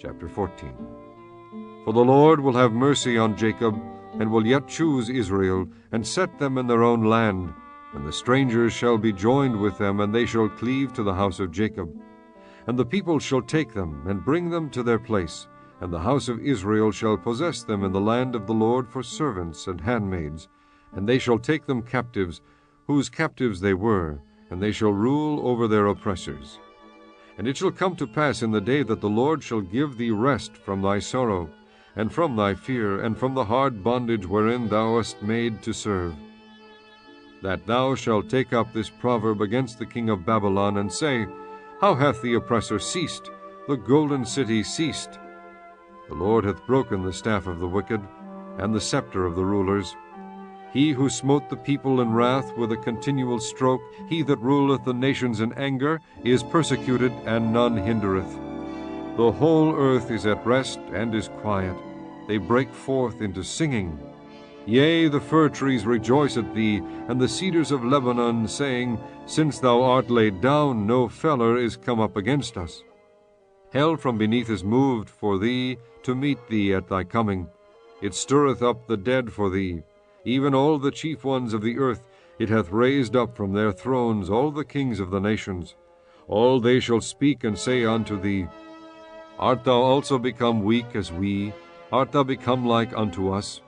Chapter 14. For the Lord will have mercy on Jacob, and will yet choose Israel, and set them in their own land. And the strangers shall be joined with them, and they shall cleave to the house of Jacob. And the people shall take them, and bring them to their place, and the house of Israel shall possess them in the land of the Lord for servants and handmaids. And they shall take them captives, whose captives they were, and they shall rule over their oppressors. And it shall come to pass in the day that the Lord shall give thee rest from thy sorrow, and from thy fear, and from the hard bondage wherein thou wast made to serve, that thou shalt take up this proverb against the king of Babylon, and say, How hath the oppressor ceased, the golden city ceased? The Lord hath broken the staff of the wicked, and the scepter of the rulers. He who smote the people in wrath with a continual stroke, he that ruleth the nations in anger, is persecuted, and none hindereth. The whole earth is at rest and is quiet. They break forth into singing. Yea, the fir trees rejoice at thee, and the cedars of Lebanon, saying, Since thou art laid down, no feller is come up against us. Hell from beneath is moved for thee, to meet thee at thy coming. It stirreth up the dead for thee. Even all the chief ones of the earth it hath raised up from their thrones, all the kings of the nations. All they shall speak and say unto thee, Art thou also become weak as we? Art thou become like unto us?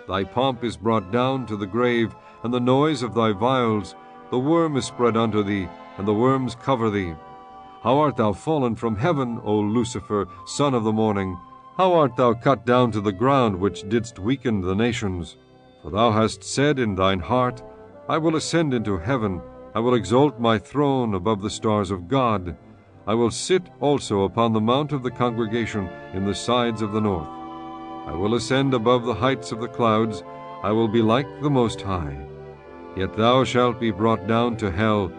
Thy pomp is brought down to the grave, and the noise of thy viols. The worm is spread unto thee, and the worms cover thee. How art thou fallen from heaven, O Lucifer, son of the morning? How art thou cut down to the ground, which didst weaken the nations? For thou hast said in thine heart, I will ascend into heaven, I will exalt my throne above the stars of God. I will sit also upon the mount of the congregation in the sides of the north. I will ascend above the heights of the clouds, I will be like the Most High. Yet thou shalt be brought down to hell,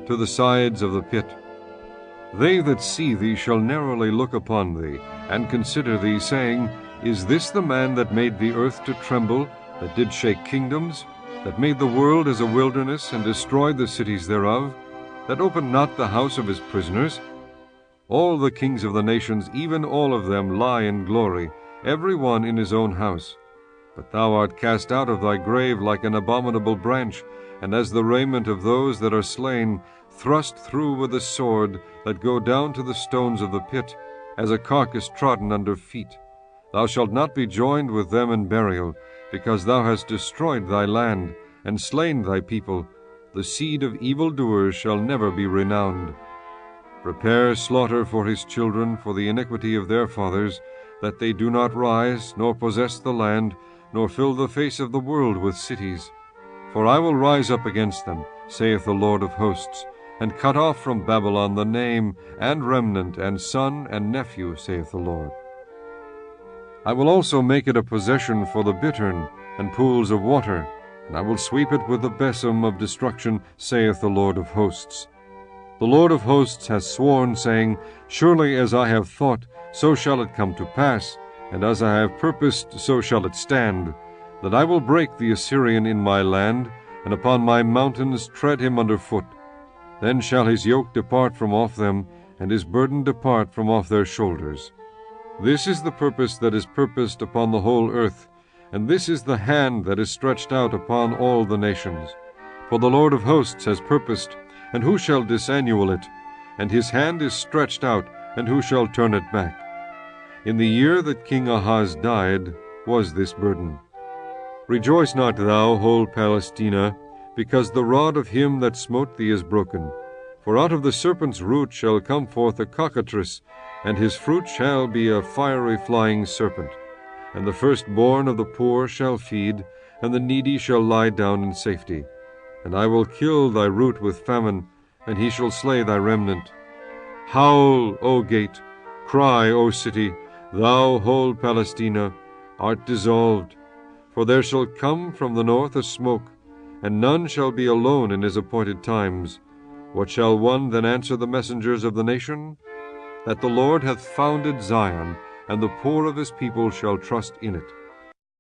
to the sides of the pit. They that see thee shall narrowly look upon thee, and consider thee, saying, Is this the man that made the earth to tremble, that did shake kingdoms, that made the world as a wilderness, and destroyed the cities thereof, that opened not the house of his prisoners? All the kings of the nations, even all of them, lie in glory, every one in his own house. But thou art cast out of thy grave like an abominable branch, and as the raiment of those that are slain, thrust through with a sword, that go down to the stones of the pit, as a carcass trodden under feet. Thou shalt not be joined with them in burial, because thou hast destroyed thy land, and slain thy people. The seed of evildoers shall never be renowned. Prepare slaughter for his children for the iniquity of their fathers, that they do not rise, nor possess the land, nor fill the face of the world with cities. For I will rise up against them, saith the Lord of hosts, and cut off from Babylon the name, and remnant, and son, and nephew, saith the Lord. I will also make it a possession for the bittern, and pools of water, and I will sweep it with the besom of destruction, saith the Lord of hosts. The Lord of hosts hath sworn, saying, Surely as I have thought, so shall it come to pass, and as I have purposed, so shall it stand, that I will break the Assyrian in my land, and upon my mountains tread him under foot. Then shall his yoke depart from off them, and his burden depart from off their shoulders. This is the purpose that is purposed upon the whole earth, and this is the hand that is stretched out upon all the nations. For the Lord of hosts has purposed, and who shall disannul it? And his hand is stretched out, and who shall turn it back? In the year that King Ahaz died was this burden. Rejoice not thou, whole Palestina, because the rod of him that smote thee is broken. For out of the serpent's root shall come forth a cockatrice, and his fruit shall be a fiery flying serpent. And the firstborn of the poor shall feed, and the needy shall lie down in safety. And I will kill thy root with famine, and he shall slay thy remnant. Howl, O gate, cry, O city, thou whole Palestina, art dissolved. For there shall come from the north a smoke, and none shall be alone in his appointed times. What shall one then answer the messengers of the nation? That the Lord hath founded Zion, and the poor of his people shall trust in it.